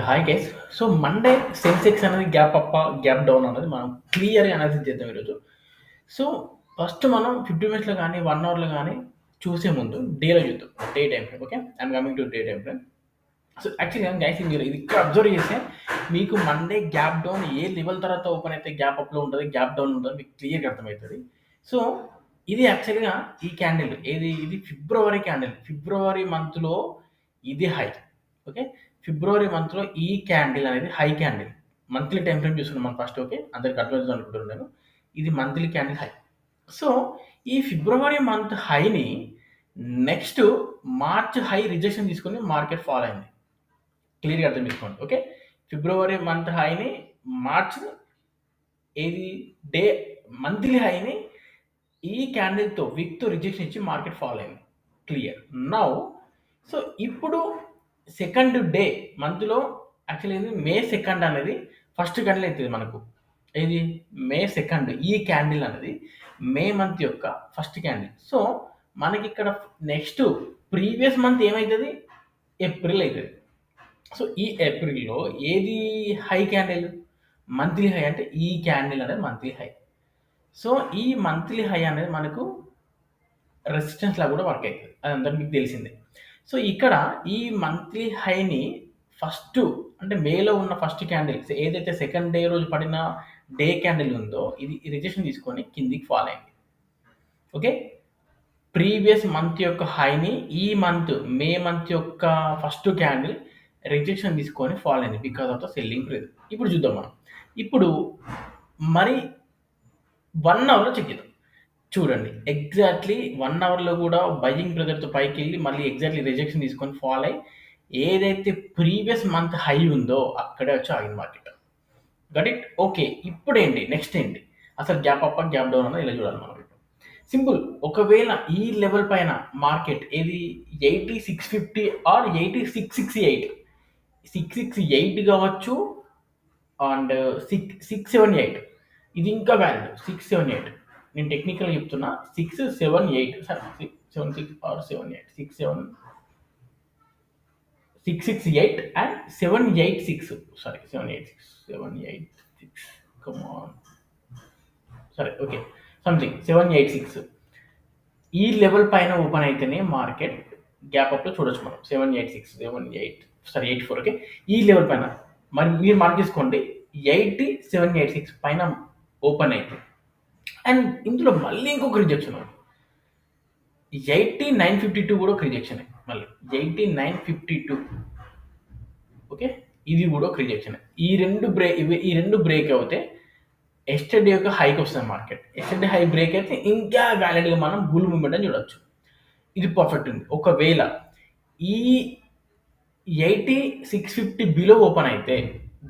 Hi guys. So, Monday Sensex అనేది gap అప్పా, gap down అనేది మనం క్లియర్‌గా అనాలిసిస్ చేద్దాం ఈరోజు. సో, ఫస్ట్ మనం 50 మినిట్స్‌లో గాని, 1 అవర్‌లో గాని చూసే ముందు డేలో చూద్దాం. Day time frame. Okay. I'm coming to day time frame. So, యాక్చువల్‌గా గైస్ మీరు ఇది ఇక్కడ అబ్జర్వ్ చేస్తే మీకు మండే గ్యాప్ డౌన్ ఏ లెవెల్ తర్వాత ఓపెన్ అయితే గ్యాప్ అప్‌లో ఉంటది, గ్యాప్ డౌన్‌లో ఉంటది మీకు క్లియర్‌గా అర్థమైతది. సో, ఇది యాక్చువల్‌గా ఈ క్యాండిల్ ఇది ఫిబ్రవరి క్యాండిల్. ఫిబ్రవరి మంత్‌లో ఇది హై. ఓకే. ఫిబ్రవరి మంత్‌లో ఈ క్యాండిల్ అనేది high candle. Monthly time frame చూస్తున్నాం మనం ఫస్ట్. ఓకే. అందరికి అర్థమవుతుంది అనుకుంటున్నాను నేను. ఇది మంత్లీ క్యాండిల్ హై. సో, ఈ ఫిబ్రవరి మంత్ హైని నెక్స్ట్ మార్చ్ హై రిజెక్షన్ తీసుకొని మార్కెట్ ఫాల్ అయింది. క్లియర్‌గా అర్థం చేసుకోండి. ఓకే. ఫిబ్రవరి మంత్ హైని మార్చ్ ఏది డే మంత్లీ హైని ఈ క్యాండిల్‌తో వీక్‌తో రిజెక్షన్ ఇచ్చి మార్కెట్ ఫాల్ అయింది. క్లియర్. నౌ సో, ఇప్పుడు సెకండ్ డే మంత్‌లో యాక్చువల్లీ ఏంది మే 2 అనేది ఫస్ట్ క్యాండిల్ అయితది మనకు. ఏది మే 2 ఈ క్యాండిల్ అనేది మే మంత్ యొక్క ఫస్ట్ క్యాండిల్. సో, మనకిక్కడ నెక్స్ట్ ప్రీవియస్ మంత్ ఏమైతది? ఏప్రిల్ అయితది. సో, ఈ ఏప్రిల్‌లో ఏది హై క్యాండిల్? మంత్లీ హై అంటే ఈ క్యాండిల్ అనేది మంత్లీ హై. సో, ఈ మంత్లీ హై అనేది మనకు రెసిస్టెన్స్ లాగా కూడా వర్క్ అయితది. అదందరికి మీకు తెలిసిందే. సో, ఇక్కడ ఈ మంత్లీ హైని ఫస్ట్ అంటే మేలో ఉన్న ఫస్ట్ క్యాండిల్ ఏదైతే సెకండ్ డే రోజు పడిన డే క్యాండిల్ ఉందో ఇది రిజెక్షన్ తీసుకొని కిందికి ఫాల్ అయింది. ఓకే. ప్రీవియస్ మంత్ యొక్క హైని ఈ మంత్ మే మంత్ యొక్క ఫస్ట్ క్యాండిల్ రిజెక్షన్ తీసుకొని ఫాల్ అయింది because of the selling pressure. ఇప్పుడు చూద్దాం మనం. ఇప్పుడు మరి 1 అవర్‌లో చెక్ చేద్దాం. చూడండి. ఎగ్జాక్ట్‌లీ 1 అవర్‌లో కూడా బయింగ్ ప్రెజర్‌తో పైకెళ్ళి మళ్ళీ ఎగ్జాక్ట్‌లీ రిజెక్షన్ తీసుకొని ఫాల్ అయ్యి ఏదైతే ప్రీవియస్ మంత్ హై ఉందో అక్కడే వచ్చి ఆగింది మార్కెట్. Got it? ఓకే. ఇప్పుడేంటి? నెక్స్ట్ ఏంటి? అసలు గ్యాప్ అప్పా, గ్యాప్ డౌన్ అన్నది ఇలా చూడాలి మనం ఇప్పుడు. సింపుల్. ఒకవేళ ఈ లెవెల్ పైన మార్కెట్ ఏది 8650 ఆర్ 8668 668 కావచ్చు అండ్ 678 ఇది ఇంకా వాలిడ్ 678 నేను టెక్నికల్‌గా చెప్తున్నా 678 సరే 76 or 78 668 and 786 sorry 786 come on సరే ఓకే సంథింగ్ 786 ఈ లెవెల్ పైన ఓపెన్ అయితేనే మార్కెట్ గ్యాప్ అప్‌లో చూడొచ్చు మనం 786 సారీ 84 ఓకే. ఈ లెవెల్ పైన మరి మీరు మార్క్ చేసుకోండి 786 పైన ఓపెన్ అయితే అండ్ ఇందులో మళ్ళీ ఇంకొక రిజెక్షన్ ఉంది. 8952 కూడా ఒక రిజెక్షనే మళ్ళీ 8952 ఓకే. ఇది కూడా ఒక రిజెక్షన్. ఈ రెండు బ్రేక్ అవుతే ఎస్టర్డే యొక్క హైకి వస్తుంది మార్కెట్. ఎస్టర్డే హై బ్రేక్ అయితే ఇంకా వ్యాలిడ్‌గా మనం బుల్ మూవ్‌మెంట్ అని చూడొచ్చు. ఇది పర్ఫెక్ట్ ఉంది. ఒకవేళ ఈ 8650 బిలో ఓపెన్ అయితే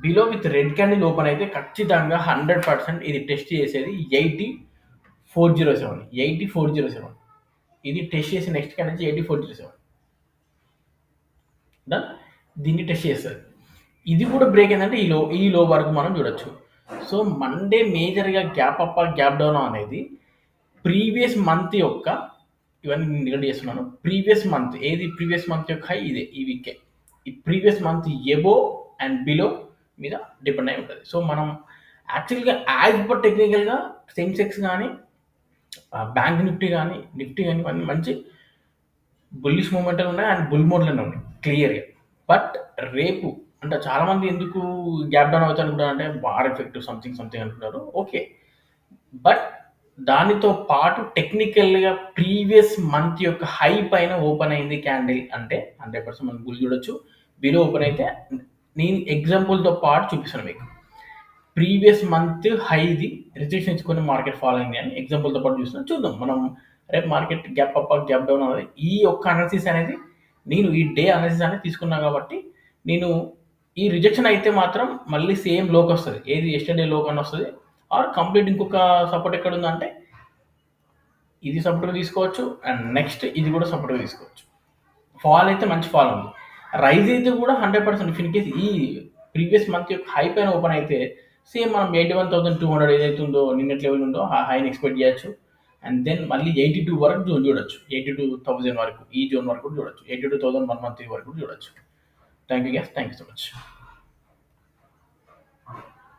below with red candle open అయితే ఖచ్చితంగా 100% ఇది టెస్ట్ చేసేది 8407 ఇది టెస్ట్ చేసి నెక్స్ట్ క్యాండిల్ 8407 డన్. దీన్ని టెస్ట్ చేస్తుంది. ఇది కూడా బ్రేక్ ఏంటంటే ఈ లో వరకు మనం చూడొచ్చు. సో, మండే మేజర్‌గా గ్యాప్ అప్ గ్యాప్ డౌన్ అనేది ప్రీవియస్ మంత్ యొక్క ఇవన్నీ నేను నెగ్లెక్ట్ చేస్తున్నాను. ప్రీవియస్ మంత్ యొక్క హై ఇదే ఈ వీకే. ఈ previous month above and below మీద డిపెండ్ అయి ఉంటది. సో, మనం యాక్చువల్‌గా యాజ్ పర్ టెక్నికల్‌గా సెన్సెక్స్ గాని, బ్యాంక్ నిఫ్టీ గాని ఇవన్నీ మంచి బుల్లిష్ మూవ్‌మెంట్‌లో ఉన్నాయి అండ్ బుల్ మోడ్‌లోనే ఉన్నాయి క్లియర్‌గా. బట్ రేపు అంటే చాలామంది ఎందుకు గ్యాప్ డౌన్ అవుతాయి అనుకుంటారంటే వార్ ఎఫెక్ట్ సంథింగ్ అనుకుంటారు. ఓకే. బట్ దానితో పాటు టెక్నికల్‌గా ప్రీవియస్ మంత్ యొక్క హై పైన ఓపెన్ అయింది క్యాండిల్ అంటే 100% మనం బుల్ చూడొచ్చు. బిలో ఓపెన్ అయితే నేను ఎగ్జాంపుల్‌తో పాటు చూపిస్తాను మీకు. ప్రీవియస్ మంత్ హైది రిజెక్షన్ ఇచ్చుకొని మార్కెట్ ఫాల్ అయింది అని ఎగ్జాంపుల్‌తో పాటు చూస్తున్నాం. చూద్దాం మనం రేపు market gap up gap down అనేది ఈ యొక్క అనాలిసిస్ అనేది నేను ఈ డే అనాలిసిస్ అనేది తీసుకున్నా కాబట్టి నేను ఈ రిజెక్షన్ అయితే మాత్రం మళ్ళీ సేమ్ లోకి వస్తది. ఏది యెస్టర్‌డే లో కన్నా వస్తది. ఆర్ కంప్లీట్ ఇంకొక సపోర్ట్ ఎక్కడ ఉందంటే ఇది సపోర్ట్‌గా తీసుకోవచ్చు అండ్ నెక్స్ట్ ఇది కూడా సపోర్ట్‌గా తీసుకోవచ్చు. ఫాల్ అయితే మంచి ఫాల్ ఉంది. రైజ్ అయితే కూడా 100% ఇఫ్ ఇన్ కేస్ ఈ ప్రీవియస్ మంత్ యొక్క హై పైన ఓపెన్ అయితే సేమ్ మనం 81,200 ఏదైతే ఉందో నిన్నటి లెవెల్ ఉందో ఆ హైని ఎక్స్‌పెక్ట్ చేయొచ్చు. అండ్ దెన్ మళ్ళీ 82 వరకు చూడొచ్చు. 82,000 వరకు ఈ జోన్ వరకు కూడా చూడొచ్చు. 82,113 వరకు కూడా చూడొచ్చు. Thank you guys. Thank you so much.